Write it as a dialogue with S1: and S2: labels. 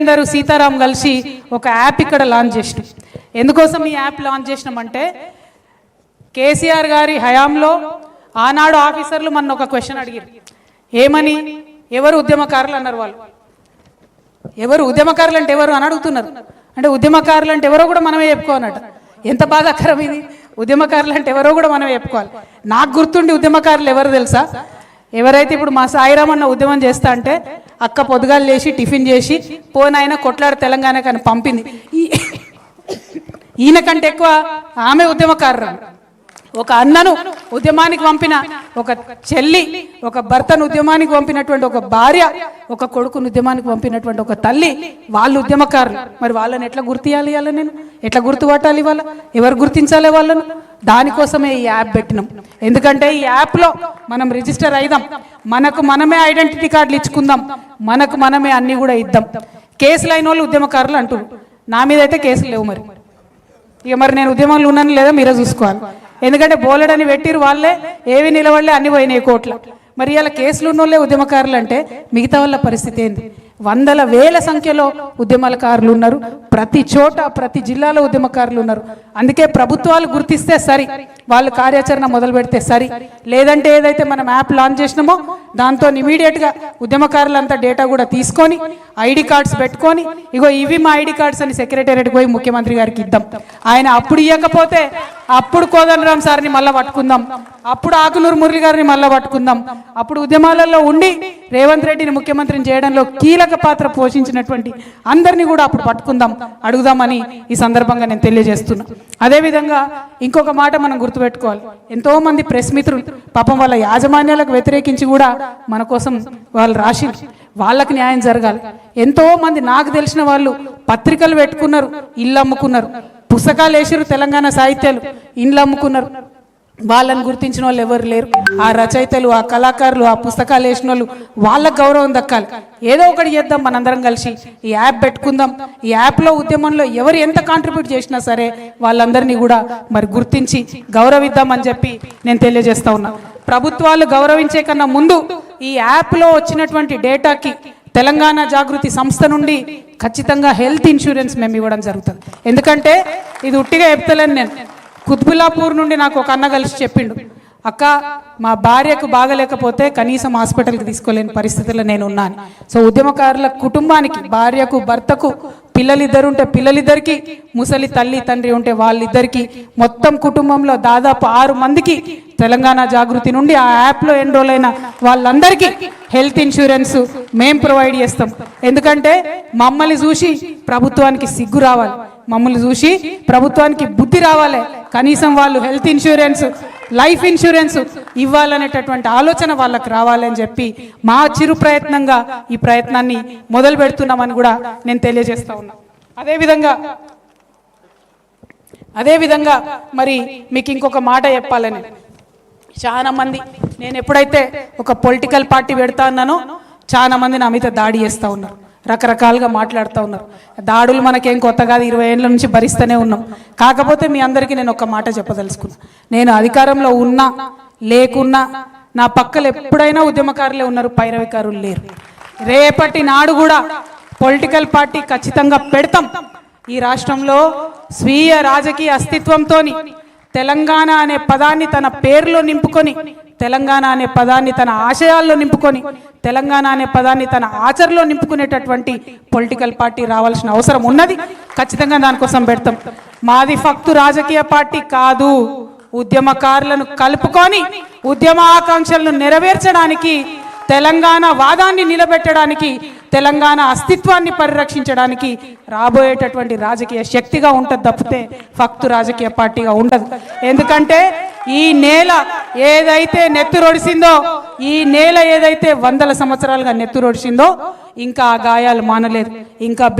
S1: అందరూ సీతారాం కలిసి ఒక యాప్ ఇక్కడ లాంచ్ చేసినాం. ఎందుకోసం ఈ యాప్ లాంచ్ చేసినామంటే కేసీఆర్ గారి హయాంలో ఆనాడు ఆఫీసర్లు మన ఒక క్వశ్చన్ అడిగారు. ఏమని? ఎవరు ఉద్యమకారులు అన్నారు. వాళ్ళు ఎవరు ఉద్యమకారులు అంటే ఎవరు అని అడుగుతున్నారు. అంటే ఉద్యమకారులు అంటే ఎవరో కూడా మనమే చెప్పుకోనట. ఎంత బాధాకరం ఇది! ఉద్యమకారులు అంటే ఎవరో కూడా మనమే చెప్పుకోవాలి. నాకు గుర్తుండి ఉద్యమకారులు ఎవరు తెలుసా? ఎవరైతే ఇప్పుడు మా సాయిరామన్న ఉద్యమం చేస్తా అంటే అక్క పొద్దుగాలు లేచి టిఫిన్ చేసి పోనైనా కొట్లాడు తెలంగాణ కానీ పంపింది. ఈయన కంటే ఎక్కువ ఆమె ఉద్యమకారు. ఒక అన్నను ఉద్యమానికి పంపిన ఒక చెల్లి, ఒక భర్తను ఉద్యమానికి పంపినటువంటి ఒక భార్య, ఒక కొడుకును ఉద్యమానికి పంపినటువంటి ఒక తల్లి, వాళ్ళు ఉద్యమకారులు. మరి వాళ్ళని ఎట్లా గుర్తియాలి? వాళ్ళని నేను ఎట్లా గుర్తుపట్టాలి? వాళ్ళ ఎవరు గుర్తించాలి వాళ్ళను? దానికోసమే ఈ యాప్ పెట్టినాం. ఎందుకంటే ఈ యాప్లో మనం రిజిస్టర్ అయిదాం, మనకు మనమే ఐడెంటిటీ కార్డులు ఇచ్చుకుందాం, మనకు మనమే అన్నీ కూడా ఇద్దాం. కేసులు అయిన వాళ్ళు ఉద్యమకారులు అంటారు. నా మీద అయితే కేసులు లేవు. మరి నేను ఉద్యమంలో ఉన్నాను లేదా మీరే చూసుకోవాలి. ఎందుకంటే బోలెడని పెట్టిరు వాళ్ళే, ఏవి నిలబడలే, అన్ని పోయినాయి కోట్ల. మరి ఇలా కేసులు ఉన్నోళ్ళే ఉద్యమకారులు అంటే మిగతా వాళ్ళ పరిస్థితి ఏంది? వందల వేల సంఖ్యలో ఉద్యమకారులు ఉన్నారు. ప్రతి చోట ప్రతి జిల్లాలో ఉద్యమకారులు ఉన్నారు. అందుకే ప్రభుత్వాలు గుర్తిస్తే సరి, వాళ్ళు కార్యాచరణ మొదలు పెడితే సరి. లేదంటే ఏదైతే మనం యాప్ లాంచ్ చేసినామో దాంతో ఇమీడియట్గా ఉద్యమకారులంతా డేటా కూడా తీసుకొని ఐడి కార్డ్స్ పెట్టుకొని, ఇగో ఇవి మా ఐడి కార్డ్స్ అని సెక్రటేరియట్కి పోయి ముఖ్యమంత్రి గారికి ఇద్దాం. ఆయన అప్పుడు ఇవ్వకపోతే అప్పుడు కోదండరాం సార్ని మళ్ళీ పట్టుకుందాం, అప్పుడు ఆకునూరు మురళి గారిని మళ్ళీ పట్టుకుందాం. అప్పుడు ఉద్యమాలలో ఉండి రేవంత్ రెడ్డిని ముఖ్యమంత్రిని చేయడంలో కీలక పాత్ర పోషించినటువంటి అందరినీ కూడా అప్పుడు పట్టుకుందాం, అడుగుదామని ఈ సందర్భంగా నేను తెలియజేస్తున్నా. అదేవిధంగా ఇంకొక మాట మనం గుర్తుపెట్టుకోవాలి. ఎంతో మంది ప్రెస్ మిత్రులు పాపం వాళ్ళ యాజమాన్యాలకు వ్యతిరేకించి కూడా మన కోసం వాళ్ళు రాసి వాళ్ళకి న్యాయం జరగాలి. ఎంతో మంది నాకు తెలిసిన వాళ్ళు పత్రికలు పెట్టుకున్నారు, ఇల్లు అమ్ముకున్నారు, పుస్తకాలు వేసారు, తెలంగాణ సాహిత్యాలు, ఇండ్లు అమ్ముకున్నారు. వాళ్ళని గుర్తించిన వాళ్ళు ఎవరు లేరు. ఆ రచయితలు, ఆ కళాకారులు, ఆ పుస్తకాలు వేసిన వాళ్ళు, వాళ్ళకు గౌరవం దక్కాలి. ఏదో ఒకటి చేద్దాం, మనందరం కలిసి ఈ యాప్ పెట్టుకుందాం. ఈ యాప్లో ఉద్యమంలో ఎవరు ఎంత కాంట్రిబ్యూట్ చేసినా సరే వాళ్ళందరినీ కూడా మరి గుర్తించి గౌరవిద్దామని చెప్పి నేను తెలియజేస్తా ఉన్నా. ప్రభుత్వాలు గౌరవించే కన్నా ముందు ఈ యాప్లో వచ్చినటువంటి డేటాకి తెలంగాణ జాగృతి సంస్థ నుండి ఖచ్చితంగా హెల్త్ ఇన్సూరెన్స్ మేము ఇవ్వడం జరుగుతుంది. ఎందుకంటే ఇది ఉట్టిగా చెప్తలేను నేను. కుత్బుల్లాపూర్ నుండి నాకు ఒక అన్న కలిసి చెప్పిండు, అక్క మా భార్యకు బాగలేకపోతే కనీసం హాస్పిటల్కి తీసుకోలేని పరిస్థితుల్లో నేను ఉన్నాను. సో ఉద్యమకారుల కుటుంబానికి, భార్యకు, భర్తకు, పిల్లలిద్దరు ఉంటే పిల్లలిద్దరికి, ముసలి తల్లి తండ్రి ఉంటే వాళ్ళిద్దరికి, మొత్తం కుటుంబంలో దాదాపు 6 మందికి తెలంగాణ జాగృతి నుండి ఆ యాప్లో ఎన్రోల్ అయిన వాళ్ళందరికీ హెల్త్ ఇన్సూరెన్స్ మేము ప్రొవైడ్ చేస్తాం. ఎందుకంటే మమ్మల్ని చూసి ప్రభుత్వానికి సిగ్గు రావాలి, మమ్మల్ని చూసి ప్రభుత్వానికి బుద్ధి రావాలి. కనీసం వాళ్ళు హెల్త్ ఇన్సూరెన్స్, లైఫ్ ఇన్సూరెన్స్ ఇవ్వాలనేటటువంటి ఆలోచన వాళ్ళకి రావాలని చెప్పి మా చిరు ప్రయత్నంగా ఈ ప్రయత్నాన్ని మొదలు పెడుతున్నామని కూడా నేను తెలియజేస్తా ఉన్నా. అదేవిధంగా మరి మీకు ఇంకొక మాట చెప్పాలని, చాలా మంది నేను ఎప్పుడైతే ఒక పొలిటికల్ పార్టీ పెడతా ఉన్నానో చాలా మంది నా మీద దాడి చేస్తూ ఉన్నారు, రకరకాలుగా మాట్లాడుతూ ఉన్నారు. దాడులు మనకేం కొత్త కాదు, 20 ఏళ్ళ నుంచి భరిస్తూనే ఉన్నాం. కాకపోతే మీ అందరికీ నేను ఒక మాట చెప్పదలుచుకున్నా. నేను అధికారంలో ఉన్నా లేకున్నా నా పక్కలు ఎప్పుడైనా ఉద్యమకారులే ఉన్నారు, పైరవికారులు లేరు. రేపటి నాడు కూడా పొలిటికల్ పార్టీ ఖచ్చితంగా పెడతాం. ఈ రాష్ట్రంలో స్వీయ రాజకీయ అస్తిత్వంతో తెలంగాణ అనే పదాన్ని తన పేరులో నింపుకొని, తెలంగాణ అనే పదాన్ని తన ఆశయాల్లో నింపుకొని, తెలంగాణ అనే పదాన్ని తన ఆచరణలో నింపుకునేటటువంటి పొలిటికల్ పార్టీ రావాల్సిన అవసరం ఉన్నది. ఖచ్చితంగా దానికోసం పెడతాం. మాది ఫక్తు రాజకీయ పార్టీ కాదు, ఉద్యమకారులను కలుపుకొని ఉద్యమ ఆకాంక్షలను నెరవేర్చడానికి, తెలంగాణ వాదాన్ని నిలబెట్టడానికి, తెలంగాణ అస్తిత్వాన్ని పరిరక్షించడానికి రాబోయేటటువంటి రాజకీయ శక్తిగా ఉంటుంది తప్పితే ఫక్తు రాజకీయ పార్టీగా ఉండదు. ఎందుకంటే ఈ నేల ఏదైతే నెత్తురొడిసిందో, ఈ నేల ఏదైతే 100 సంవత్సరాలుగా నెత్తురొడిసిందో ఇంకా ఆ గాయాలు మానలేదు. ఇంకా